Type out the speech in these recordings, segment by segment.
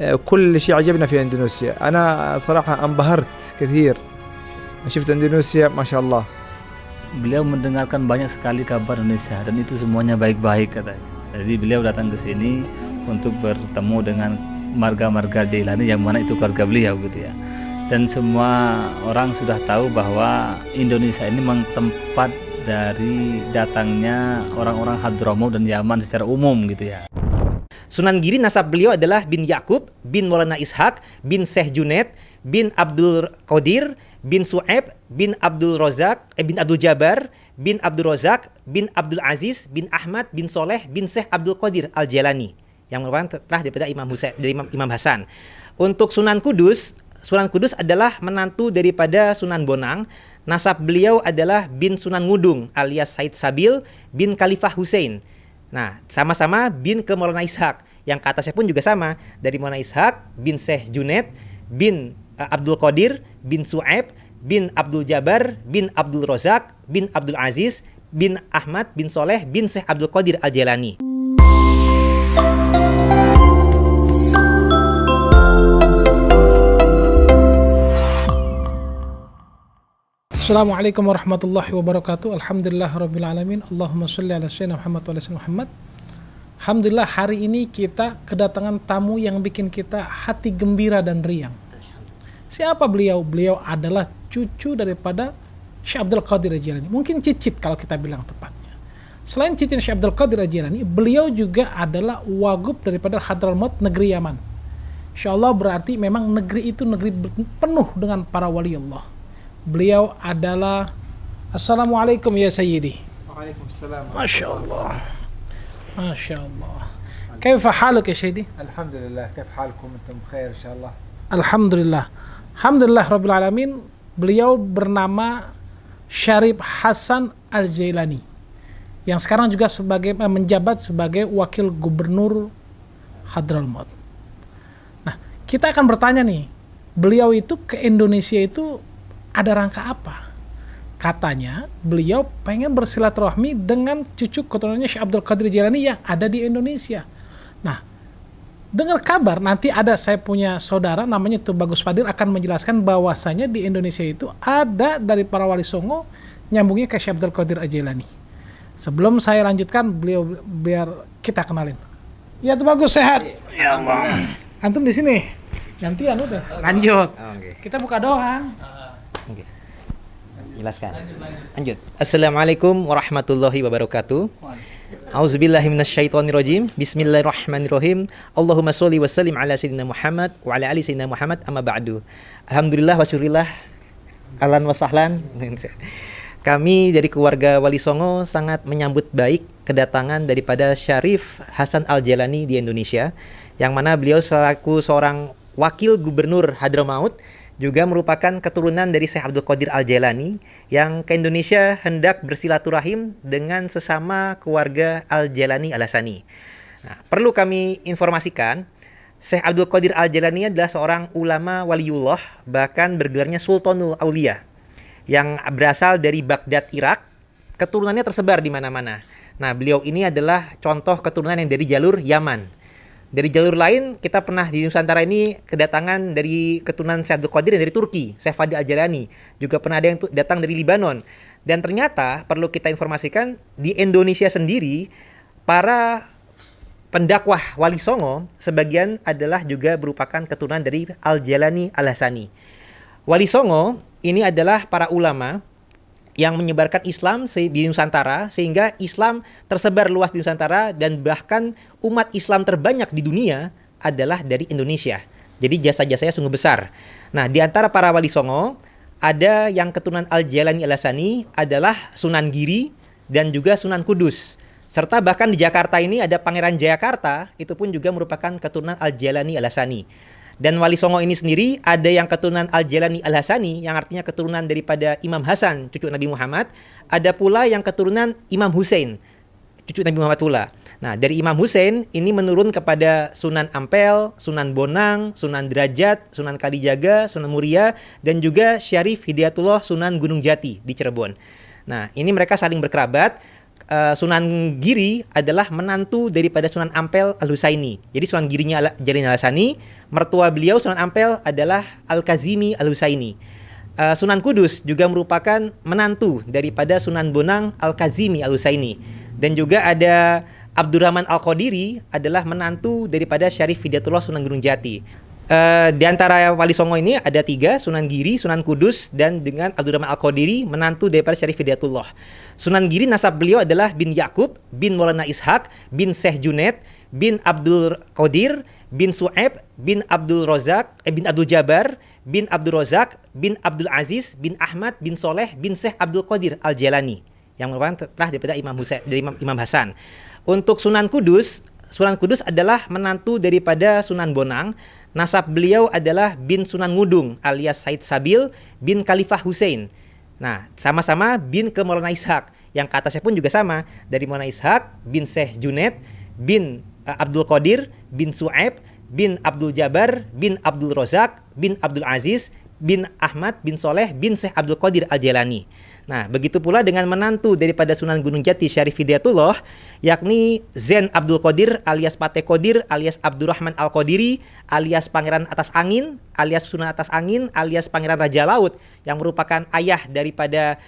كل شيء عجبنا في إندونيسيا. أنا صراحة انبهرت كثير. شفت إندونيسيا ما شاء الله. Beliau mendengarkan banyak sekali kabar Indonesia dan itu semuanya baik-baik katanya. Jadi beliau datang ke sini untuk bertemu dengan marga-marga Jailani yang mana itu keluarga beliau gitu ya. Dan semua orang sudah tahu bahwa Indonesia ini memang tempat dari datangnya orang-orang Hadramaut dan Yaman secara umum gitu ya. Sunan Giri nasab beliau adalah bin Yakub, bin Maulana Ishaq, bin Syekh Junaid, bin Abdul Qadir, bin Su'aib, bin Abdul Razak, bin Abdul Jabar, bin Abdul Razak, bin Abdul Aziz, bin Ahmad, bin Soleh, bin Syekh Abdul Qadir Al-Jalani yang merupakan telah daripada Imam Hasan. Untuk Sunan Kudus adalah menantu daripada Sunan Bonang. Nasab beliau adalah bin Sunan Ngudung alias Said Sabil bin Khalifah Hussein. Nah, sama-sama bin ke Maulana Ishaq. Yang ke atasnya pun juga sama, dari Maulana Ishaq bin Syekh Junaid bin Abdul Qadir bin Su'aib bin Abdul Jabar bin Abdul Razak bin Abdul Aziz bin Ahmad bin Soleh bin Syekh Abdul Qadir Al-Jalani. Assalamualaikum warahmatullahi wabarakatuh. Alhamdulillah rabbil alamin. Allahumma sholli ala sayyidina Muhammad wa ala sayyidina Muhammad. Alhamdulillah hari ini kita kedatangan tamu yang bikin kita hati gembira dan riang. Siapa beliau? Beliau adalah cucu daripada Syekh Abdul Qadir Al-Jilani. Mungkin cicit kalau kita bilang tepatnya. Selain cicit Syekh Abdul Qadir Al-Jilani, beliau juga adalah wagub daripada Hadramaut negeri Yaman. Insyaallah berarti memang negeri itu negeri penuh dengan para wali Allah. Beliau adalah Assalamualaikum ya Sayyidi. Waalaikumsalam. Masya Allah. Masya Allah. Kaifa haluk ya Sayyidi? Alhamdulillah. Kaif halkum antum khair insyaallah. Alhamdulillah. Alhamdulillah rabbil alamin. Beliau bernama Syarif Hasan Al-Jailani yang sekarang juga menjabat sebagai wakil gubernur Hadramaut. Nah, kita akan bertanya nih, beliau itu ke Indonesia itu ada rangka apa? Katanya beliau pengen bersilaturahmi dengan cucu keturunannya Syekh Abdul Qadir Jilani yang ada di Indonesia. Nah, dengar kabar nanti saya punya saudara namanya itu Bagus Fadil akan menjelaskan bahwasanya di Indonesia itu ada dari para wali songo nyambungnya ke Syekh Abdul Qadir Jilani. Sebelum saya lanjutkan, beliau biar kita kenalin. Ya tuh Bagus, sehat. Ya Allah. Antum di sini. Gantian udah. Lanjut. Okay. Kita buka doang. Oke. Jelaskan. Lanjut. Assalamualaikum warahmatullahi wabarakatuh. Auzubillahi minasyaitonirrajim. Bismillahirrahmanirrahim. Allahumma sholli wa sallim ala sayyidina Muhammad wa ala ali sayyidina Muhammad amma ba'du. Alhamdulillah wa syukurillah. Ahlan wa sahlan. Kami dari keluarga Wali Songo sangat menyambut baik kedatangan daripada Syarif Hasan Al-Jalani di Indonesia, yang mana beliau selaku seorang wakil gubernur Hadramaut juga merupakan keturunan dari Syekh Abdul Qadir Al-Jalani yang ke Indonesia hendak bersilaturahim dengan sesama keluarga Al-Jalani Al-Hasani. Nah, perlu kami informasikan, Syekh Abdul Qadir Al-Jalani adalah seorang ulama waliullah, bahkan bergelarnya Sultanul Aulia, yang berasal dari Baghdad, Irak. Keturunannya tersebar di mana-mana. Nah, beliau ini adalah contoh keturunan yang dari jalur Yaman. Dari jalur lain, kita pernah di Nusantara ini kedatangan dari keturunan Syekh Abdul Qadir yang dari Turki, Syekh Fadil Al-Jalani. Juga pernah ada yang datang dari Libanon. Dan ternyata perlu kita informasikan, di Indonesia sendiri, para pendakwah Wali Songo sebagian adalah juga merupakan keturunan dari Al-Jalani Al-Hasani. Wali Songo ini adalah para ulama yang menyebarkan Islam di Nusantara, sehingga Islam tersebar luas di Nusantara, dan bahkan umat Islam terbanyak di dunia adalah dari Indonesia. Jadi jasa-jasanya sungguh besar. Nah, di antara para wali songo, ada yang keturunan Al-Jalani Al-Hasani adalah Sunan Giri dan juga Sunan Kudus. Serta bahkan di Jakarta ini ada Pangeran Jayakarta, itu pun juga merupakan keturunan Al-Jalani Al-Hasani. Dan Wali Songo ini sendiri ada yang keturunan Al-Jalani Al-Hasani, yang artinya keturunan daripada Imam Hasan, cucu Nabi Muhammad. Ada pula yang keturunan Imam Hussein, cucu Nabi Muhammad pula. Nah, dari Imam Hussein ini menurun kepada Sunan Ampel, Sunan Bonang, Sunan Derajat, Sunan Kalijaga, Sunan Muria, dan juga Syarif Hidayatullah Sunan Gunung Jati di Cirebon. Nah, ini mereka saling berkerabat. Sunan Giri adalah menantu daripada Sunan Ampel Al-Husaini. Jadi Sunan Girinya Jalani Al-Hassani, mertua beliau Sunan Ampel adalah Al-Kazimi Al-Husaini. Sunan Kudus juga merupakan menantu daripada Sunan Bonang Al-Kazimi Al-Husaini. Dan juga ada Abdurrahman Al-Qadiri adalah menantu daripada Syarif Hidayatullah Sunan Gunung Jati. Di antara Wali Songo ini ada 3, Sunan Giri, Sunan Kudus, dan dengan Abdurrahman Al-Qadiri menantu daripada Syarif Hidayatullah. Sunan Giri nasab beliau adalah bin Yakub, bin Maulana Ishaq, bin Syekh Junaid, bin Abdul Qadir, bin Su'aib, bin Abdul Razak, bin Abdul Jabar, bin Abdul Razak, bin Abdul Aziz, bin Ahmad, bin Soleh, bin Syekh Abdul Qadir Al-Jalani, yang merupakan telah daripada Imam Hasan. Untuk Sunan Kudus adalah menantu daripada Sunan Bonang. Nasab beliau adalah bin Sunan Ngudung alias Said Sabil bin Khalifah Hussein. Nah, sama-sama bin ke Maulana Ishaq. Yang ke atasnya pun juga sama, dari Maulana Ishaq bin Syekh Junaid bin Abdul Qadir bin Su'aib bin Abdul Jabar bin Abdul Razak bin Abdul Aziz bin Ahmad bin Soleh bin Syekh Abdul Qadir Al-Jalani. Nah, begitu pula dengan menantu daripada Sunan Gunung Jati Syarif Hidayatullah, yakni Zain Abdul Qadir alias Pate Qadir alias Abdurrahman Al-Qadiri alias Pangeran Atas Angin alias Sunan Atas Angin alias Pangeran Raja Laut, yang merupakan ayah daripada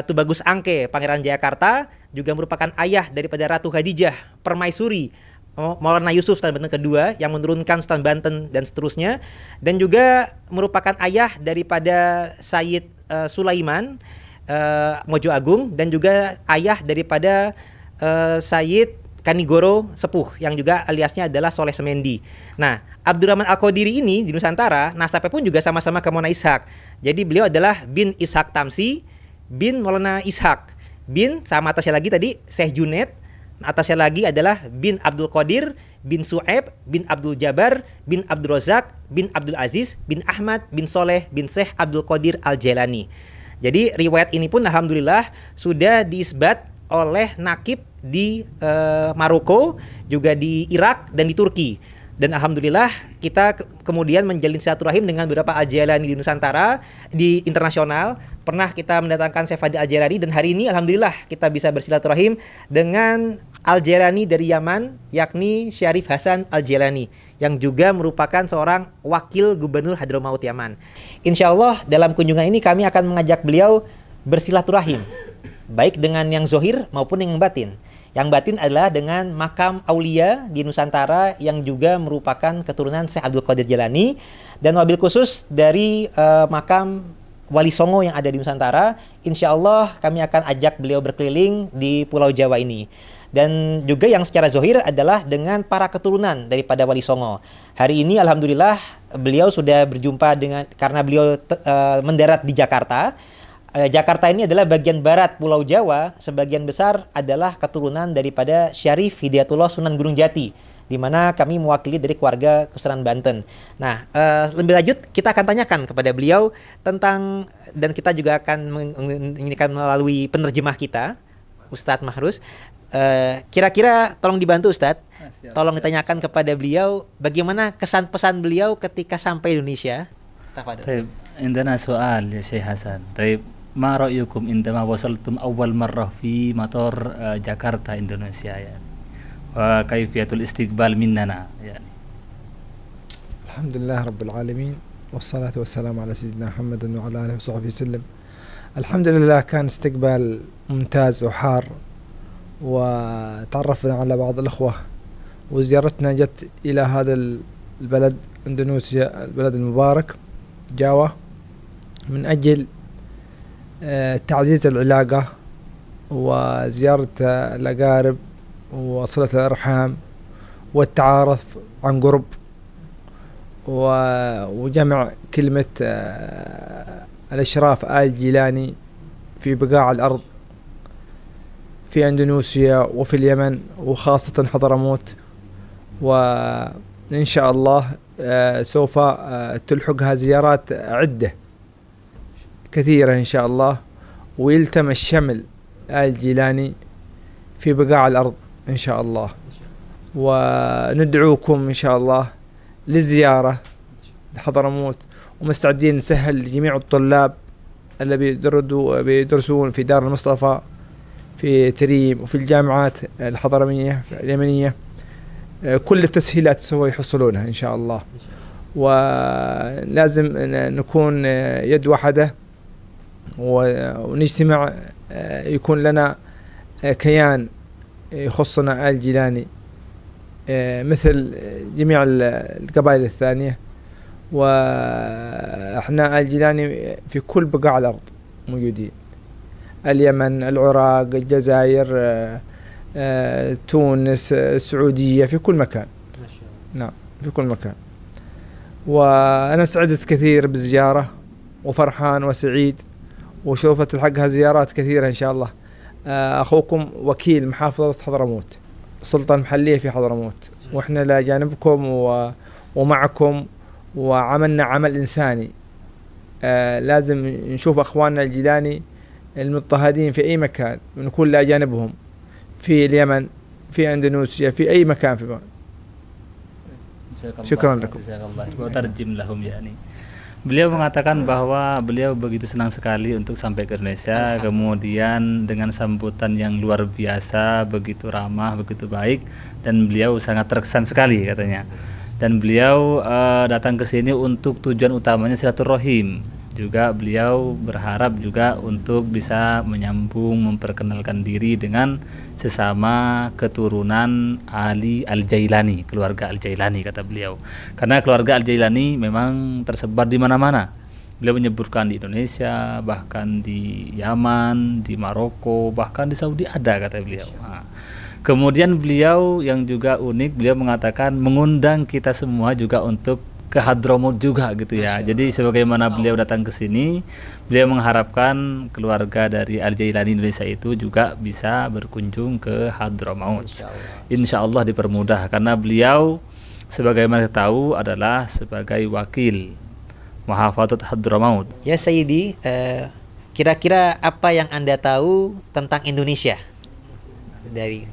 Tubagus Angke Pangeran Jayakarta, juga merupakan ayah daripada Ratu Khadijah Permaisuri Maulana Yusuf Sultan Banten kedua yang menurunkan Sultan Banten dan seterusnya, dan juga merupakan ayah daripada Sayyid Sulaiman Mojo Agung, dan juga ayah daripada Sayyid Kanigoro Sepuh yang juga aliasnya adalah Soleh Semendi. Nah, Abdurrahman Al-Qadiri ini di Nusantara nasabnya pun juga sama-sama ke Maulana Ishaq. Jadi beliau adalah bin Ishaq Tamsi bin Maulana Ishaq bin, sama atasnya lagi tadi Syekh Junaid, atasnya lagi adalah bin Abdul Qadir bin Su'aib bin Abdul Jabar bin Abdul Razak bin Abdul Aziz bin Ahmad bin Soleh bin Syekh Abdul Qadir Al-Jalani. Jadi riwayat ini pun alhamdulillah sudah diisbat oleh nakib di Maroko, juga di Irak dan di Turki. Dan alhamdulillah kita kemudian menjalin silaturahim dengan beberapa Al-Jalani di Nusantara, di internasional. Pernah kita mendatangkan Syekh Fadil Al-Jalani, dan hari ini alhamdulillah kita bisa bersilaturahim dengan Al-Jalani dari Yaman, yakni Syarif Hasan Al-Jalani, yang juga merupakan seorang wakil gubernur Hadramaut Yaman. Insya Allah dalam kunjungan ini kami akan mengajak beliau bersilaturahim, baik dengan yang zohir maupun yang batin. Yang batin adalah dengan makam Aulia di Nusantara yang juga merupakan keturunan Syekh Abdul Qadir Jalani, dan wabil khusus dari makam Wali Songo yang ada di Nusantara. Insya Allah kami akan ajak beliau berkeliling di Pulau Jawa ini. Dan juga yang secara zohir adalah dengan para keturunan daripada Wali Songo. Hari ini alhamdulillah beliau sudah berjumpa dengan, karena beliau mendarat di Jakarta. Jakarta ini adalah bagian barat Pulau Jawa, sebagian besar adalah keturunan daripada Syarif Hidayatullah Sunan Gunung Jati, di mana kami mewakili dari keluarga Kesultanan Banten. Nah, lebih lanjut kita akan tanyakan kepada beliau tentang, dan kita juga akan menginginkan melalui penerjemah kita, Ustadz Mahrus. Kira-kira tolong dibantu Ustadz, tolong ditanyakan kepada beliau bagaimana kesan pesan beliau ketika sampai Indonesia. طيب عندنا سؤال يا شيخ حسن. طيب ما رأيكم عندما وصلتم أول مرة في مطار جاكرتا إندونيسيا يعني، وكيفية الاستقبال مننا يعني؟ الحمد لله رب العالمين، والصلاة والسلام على سيدنا محمد وعلى آله وصحبه وسلم. الحمد لله كان استقبال ممتاز وحار، وتعرفنا على بعض الأخوة، وزيارتنا جت إلى هذا البلد إندونيسيا، البلد المبارك جاوا، من أجل تعزيز العلاقة وزيارة الأقارب وصلة الأرحام والتعارف عن قرب، وجمع كلمة الإشراف آل جيلاني في بقاع الأرض في أندونيسيا وفي اليمن وخاصة حضرموت. وإن شاء الله سوف تلحقها زيارات عدة كثيرة إن شاء الله، ويلتم الشمل آل جيلاني في بقاع الأرض إن شاء الله. وندعوكم إن شاء الله للزيارة لحضرموت، ومستعدين نسهل لجميع الطلاب اللي بيدرسون في دار المصطفى في تريم وفي الجامعات الحضرمية اليمنية، كل التسهيلات سوف يحصلونها إن شاء الله. ولازم نكون يد واحدة ونجتمع، يكون لنا كيان يخصنا آل جيلاني مثل جميع القبائل الثانية. وإحنا آل جيلاني في كل بقاع الأرض موجودين، اليمن، العراق، الجزائر، تونس، السعودية، في كل مكان. نعم في كل مكان. وأنا سعدت كثير بالزيارة وفرحان وسعيد، وسوف تلحقها زيارات كثيرة إن شاء الله. أخوكم وكيل محافظة حضرموت، سلطة محلية في حضرموت، وإحنا لا جانبكم ومعكم، وعملنا عمل إنساني. لازم نشوف أخواننا الجيلاني المضطهدين في أي مكان، ونكون لا جانبهم في اليمن، في أندونيسيا، في أي مكان في Syukran lakum. Terjem lahum yakni. Beliau mengatakan bahwa beliau begitu senang sekali untuk sampai ke Indonesia, kemudian dengan sambutan yang luar biasa, begitu ramah, begitu baik, dan beliau sangat terkesan sekali katanya. Dan beliau datang ke sini untuk tujuan utamanya silaturahim. Juga beliau berharap juga untuk bisa menyambung, memperkenalkan diri dengan sesama keturunan Ali Al-Jailani, keluarga Al-Jailani kata beliau. Karena keluarga Al-Jailani memang tersebar di mana-mana. Beliau menyebutkan di Indonesia, bahkan di Yaman, di Maroko, bahkan di Saudi ada kata beliau. Nah, kemudian beliau yang juga unik, beliau mengatakan mengundang kita semua juga untuk ke Hadramut juga gitu ya. Jadi sebagaimana beliau datang ke sini, beliau mengharapkan keluarga dari Al-Jailani Indonesia itu juga bisa berkunjung ke Hadramut. Insya Allah dipermudah, karena beliau sebagaimana kita tahu adalah sebagai wakil Mahafadhat Hadramut. Ya Sayyidi, kira-kira apa yang Anda tahu tentang Indonesia? Dari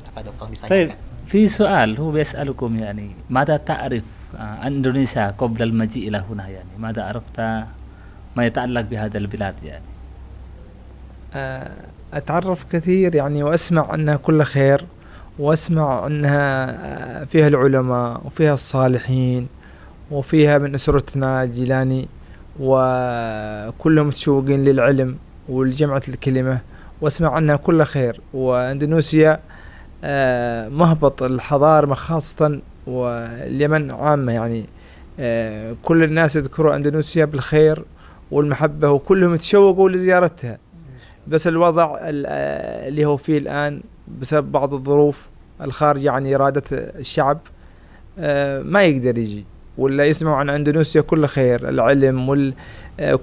apa dokter disampaikan? في سؤال هو بيسألكم يعني ماذا تعرف عن إندونيسيا قبل المجيء إلى هنا، يعني ماذا عرفت ما يتعلق بهذا البلاد يعني؟ أتعرف كثير يعني، وأسمع عنها كل خير، وأسمع أنها فيها العلماء وفيها الصالحين وفيها من أسرتنا الجيلاني، وكلهم متشوقين للعلم ولجمعة الكلمة، وأسمع عنها كل خير. وإندونيسيا مهبط الحضارة خاصة، واليمن عامة يعني. كل الناس يذكروا أندونيسيا بالخير والمحبة، وكلهم يتشوقوا لزيارتها. بس الوضع اللي هو فيه الآن بسبب بعض الظروف الخارجة عن إرادة الشعب ما يقدر يجي، ولا يسمعوا عن أندونيسيا كل خير، العلم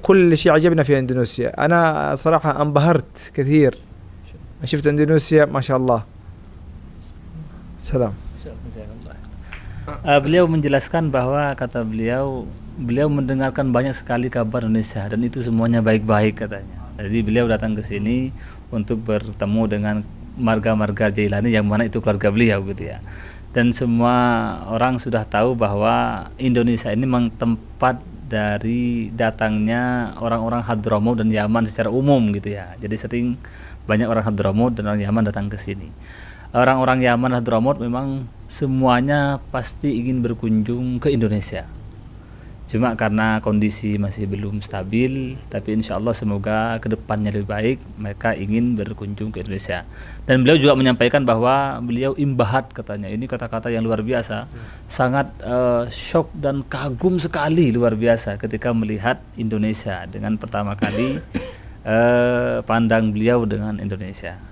كل شيء عجبنا في أندونيسيا. أنا صراحة انبهرت كثير، شفت أندونيسيا ما شاء الله. Salam. Beliau menjelaskan bahwa kata beliau mendengarkan banyak sekali kabar Indonesia dan itu semuanya baik-baik katanya. Jadi beliau datang ke sini untuk bertemu dengan marga-marga Jailani yang mana itu keluarga beliau gitu ya. Dan semua orang sudah tahu bahwa Indonesia ini memang tempat dari datangnya orang-orang Hadramut dan Yaman secara umum gitu ya. Jadi sering banyak orang Hadramut dan orang Yaman datang ke sini. Orang-orang Yaman Hadramut memang semuanya pasti ingin berkunjung ke Indonesia. Cuma karena kondisi masih belum stabil, tapi insya Allah semoga kedepannya lebih baik, mereka ingin berkunjung ke Indonesia. Dan beliau juga menyampaikan bahwa beliau imbahat katanya, ini kata-kata yang luar biasa, sangat syok dan kagum sekali luar biasa ketika melihat Indonesia dengan pertama kali pandang beliau dengan Indonesia.